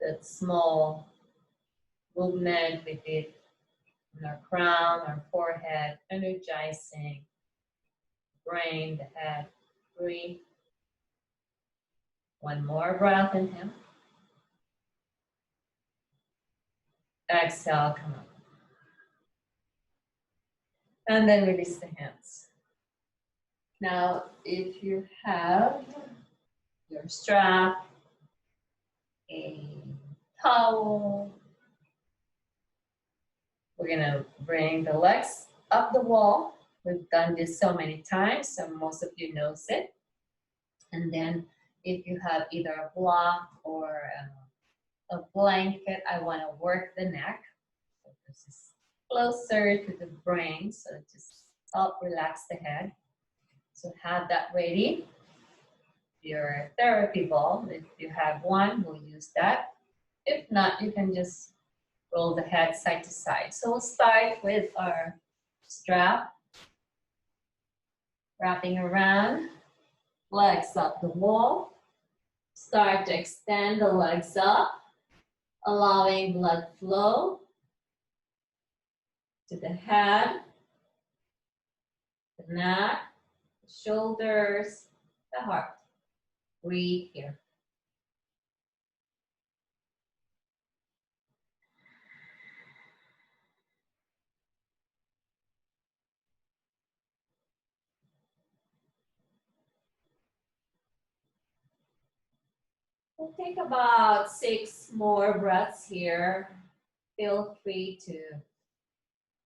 that small movement with it on our crown, our forehead, energizing brain, the head. Breathe. One more breath, inhale. Exhale, come up. And then release the hands. Now, if you have your strap, a towel, we're gonna bring the legs up the wall. We've done this so many times, so most of you knows it. And then if you have either a block or a blanket, I want to work the neck. So this is closer to the brain, so just help relax the head. So have that ready. Your therapy ball, if you have one, we'll use that. If not, you can just roll the head side to side. So we'll start with our strap, wrapping around, legs up the wall. Start to extend the legs up, allowing blood flow to the head, the neck, the shoulders, the heart. Breathe here. We'll take about 6 more breaths here. Feel free to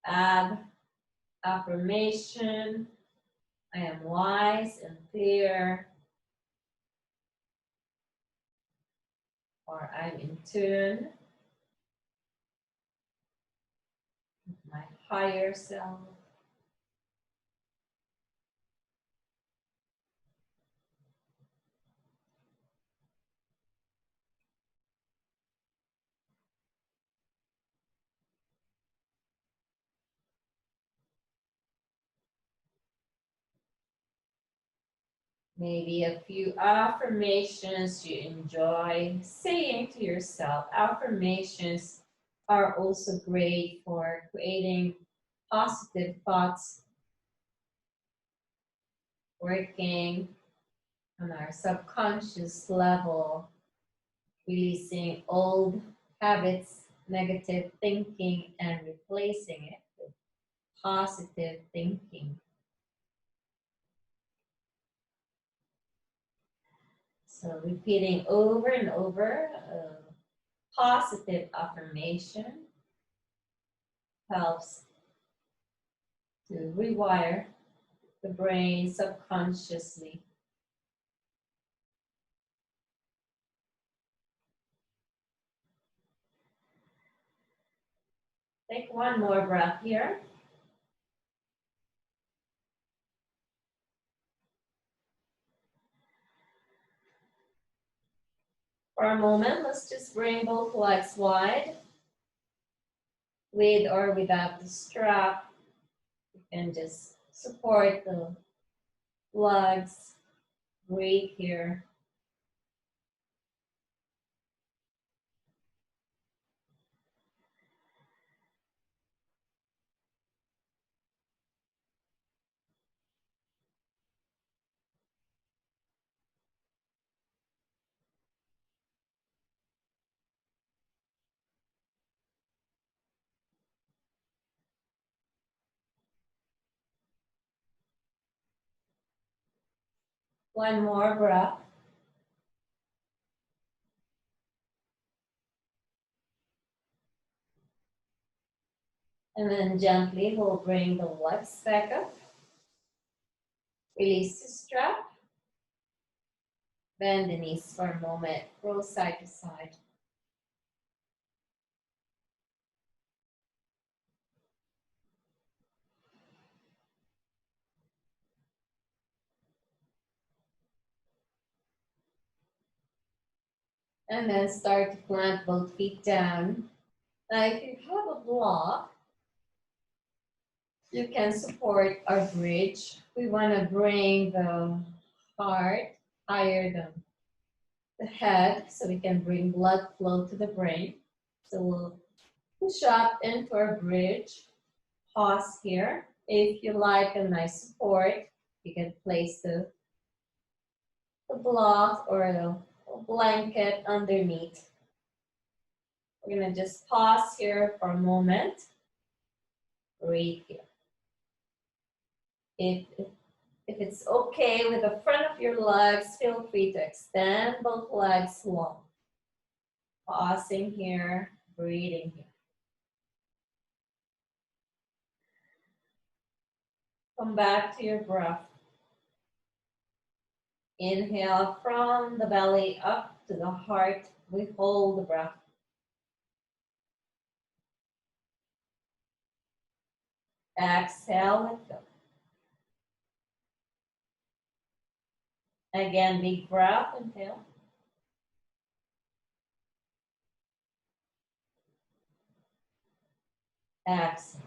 add affirmation. I am wise and clear. Or I'm in tune with my higher self. Maybe a few affirmations you enjoy saying to yourself. Affirmations are also great for creating positive thoughts, working on our subconscious level, releasing old habits, negative thinking, and replacing it with positive thinking. So repeating over and over a positive affirmation helps to rewire the brain subconsciously. Take one more breath here. For a moment, let's just bring both legs wide, with or without the strap. You can just support the legs. Breathe here. One more breath. And then gently we'll bring the legs back up. Release the strap. Bend the knees for a moment. Roll side to side. And then start to plant both feet down. Now if you have a block, you can support our bridge. We want to bring the heart higher than the head so we can bring blood flow to the brain. So we'll push up into our bridge. Pause here. If you like a nice support, you can place the block or a blanket underneath. We're gonna just pause here for a moment. Breathe here. If it's okay with the front of your legs, feel free to extend both legs long. Pausing here, breathing here. Come back to your breath. Inhale from the belly up to the heart. We hold the breath. Exhale, let go. Again, big breath, inhale. Exhale.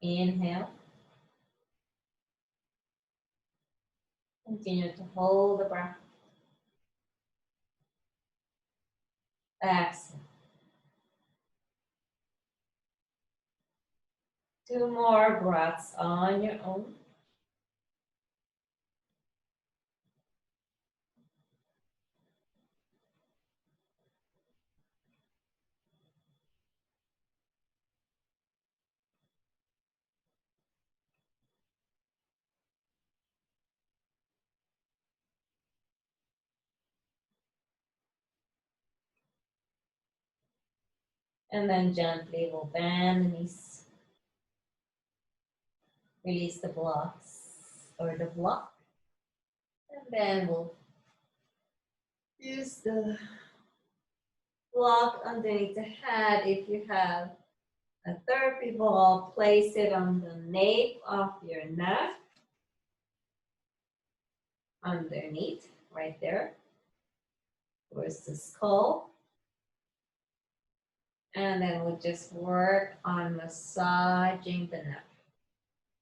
Inhale. Continue to hold the breath. Exhale. Two more breaths on your own. And then gently we'll bend the knees. Release the blocks or the block. And then we'll use the block underneath the head. If you have a therapy ball, place it on the nape of your neck. Underneath, right there. Towards the skull. And then we'll just work on massaging the neck.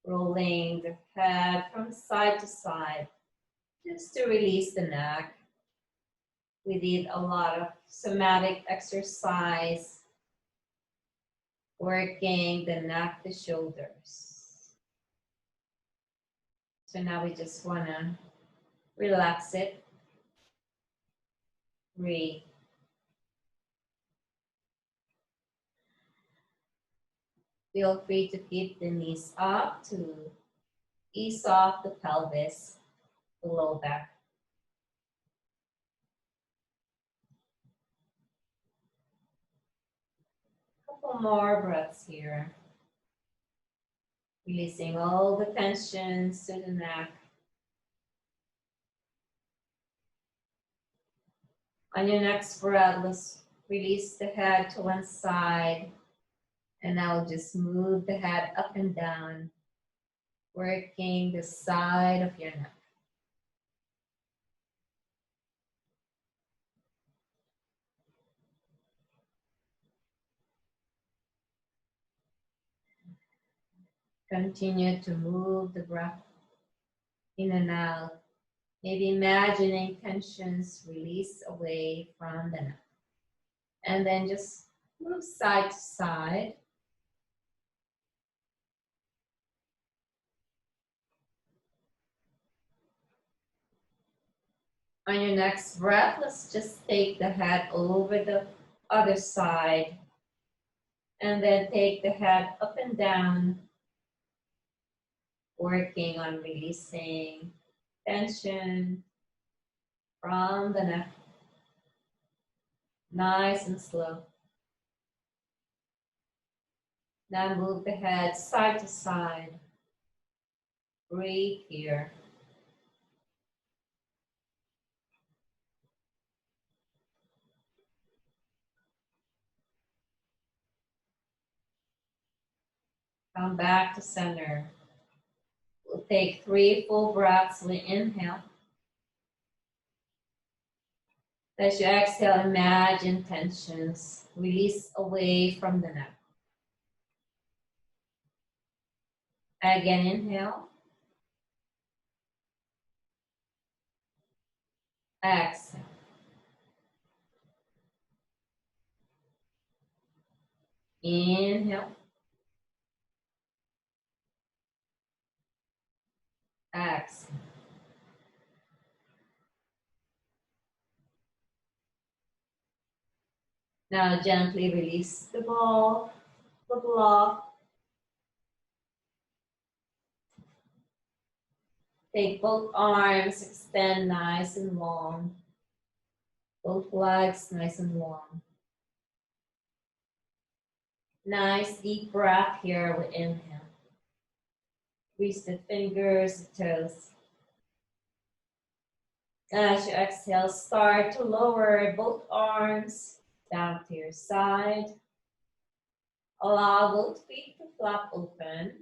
Rolling the head from side to side. Just to release the neck. We did a lot of somatic exercise, working the neck, the shoulders. So now we just want to relax it. Breathe. Feel free to keep the knees up to ease off the pelvis, the low back. Couple more breaths here. Releasing all the tensions to the neck. On your next breath, let's release the head to one side. And now just move the head up and down, working the side of your neck. Continue to move the breath in and out. Maybe imagining tensions release away from the neck. And then just move side to side. On your next breath, let's just take the head over the other side. And then take the head up and down, working on releasing tension from the neck. Nice and slow. Now move the head side to side. Breathe here. Come back to center. We'll take 3 full breaths. We inhale. As you exhale, imagine tensions release away from the neck. Again, inhale. Exhale. Inhale. Exhale. Now gently release the ball, the block. Take both arms, extend nice and long. Both legs nice and long. Nice deep breath here. We inhale. Squeeze the fingers, the toes. As you exhale, start to lower both arms down to your side. Allow both feet to flap open.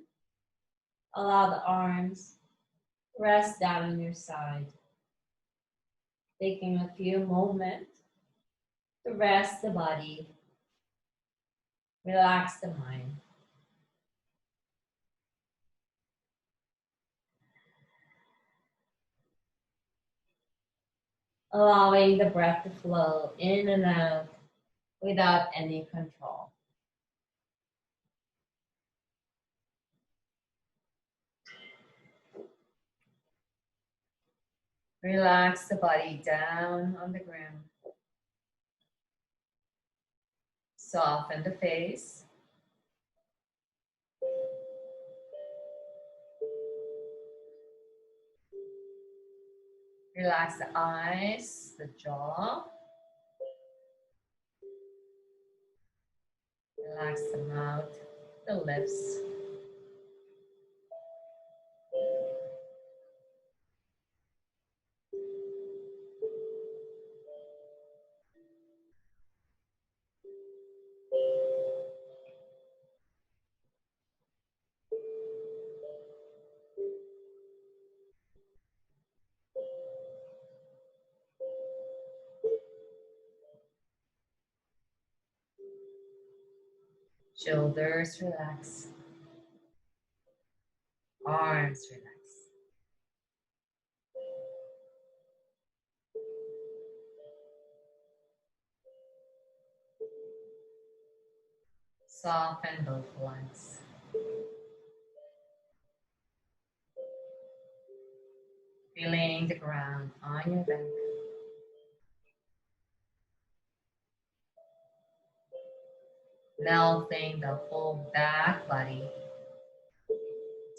Allow the arms to rest down on your side. Taking a few moments to rest the body. Relax the mind. Allowing the breath to flow in and out without any control. Relax the body down on the ground. Soften the face. Relax the eyes, the jaw. Relax the mouth, the lips. Shoulders relax. Arms relax. Soften both legs. Feeling the ground on your back. Melting the whole back body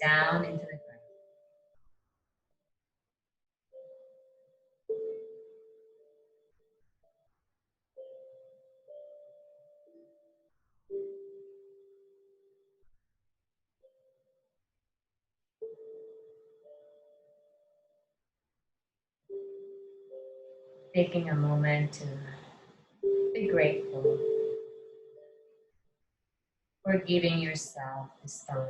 down into the ground. Taking a moment to be grateful for giving yourself this time,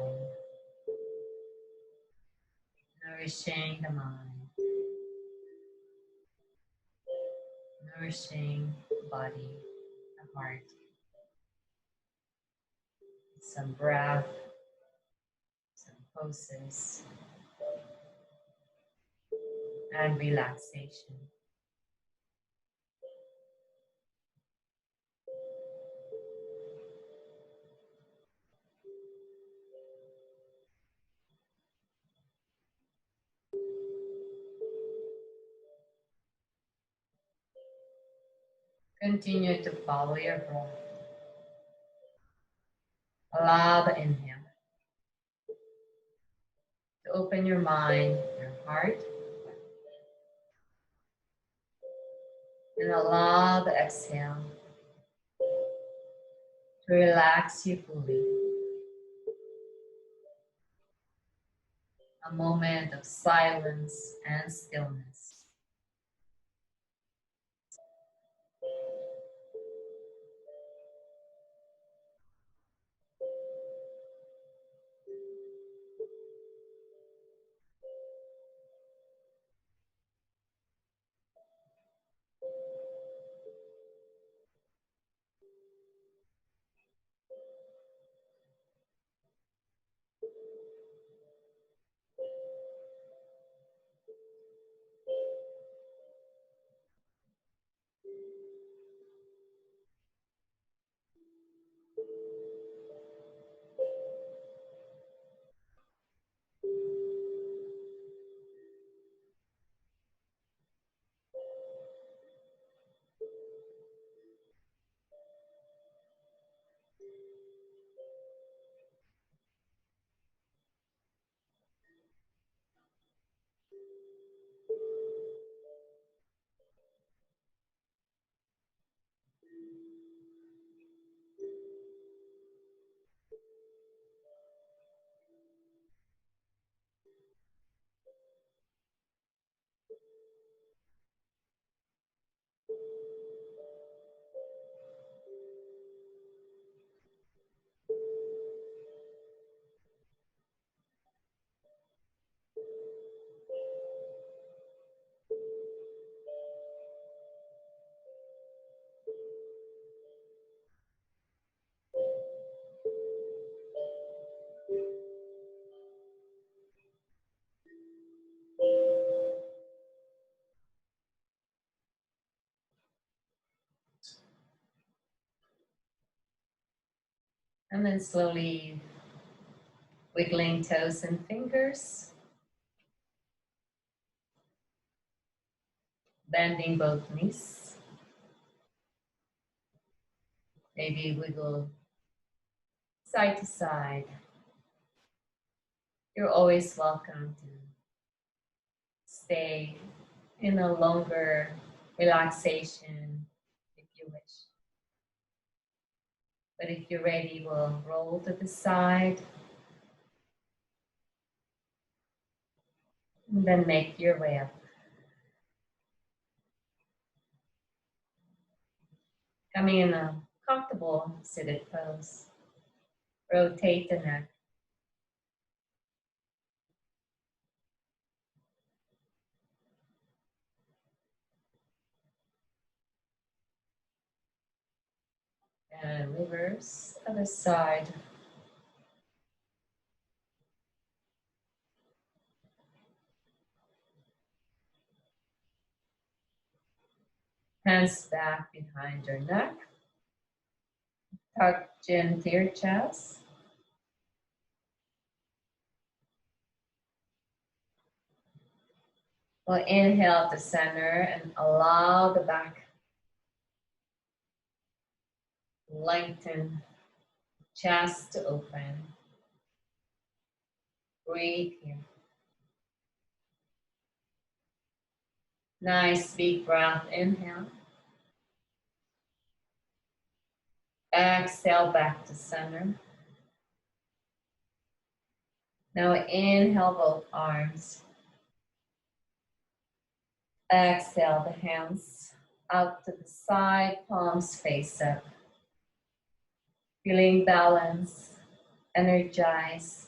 nourishing the mind, nourishing the body, the heart. Some breath, some poses, and relaxation. Continue to follow your breath. Allow the inhale to open your mind, your heart, and allow the exhale to relax you fully. A moment of silence and stillness. And then slowly wiggling toes and fingers, bending both knees. Maybe wiggle side to side. You're always welcome to stay in a longer relaxation if you wish. But if you're ready, we'll roll to the side and then make your way up. Coming in a comfortable seated pose. Rotate the neck. And reverse, other side. Hands back behind your neck. Tuck chin to your chest. We'll inhale to center and allow the back lengthen, chest to open. Breathe here. Nice big breath. Inhale. Exhale back to center. Now inhale both arms. Exhale the hands out to the side, palms face up. Feeling balanced, energized,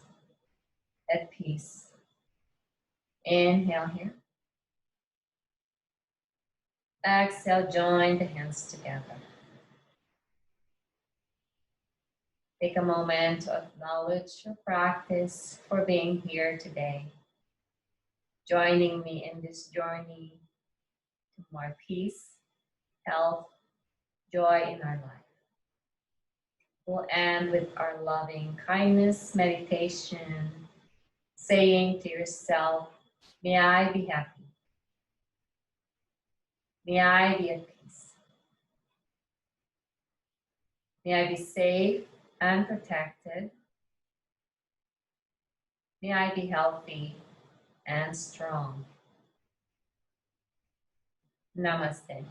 at peace. Inhale here. Exhale, join the hands together. Take a moment to acknowledge your practice for being here today, joining me in this journey to more peace, health, joy in our life. We'll end with our loving kindness meditation, saying to yourself, may I be happy. May I be at peace. May I be safe and protected. May I be healthy and strong. Namaste.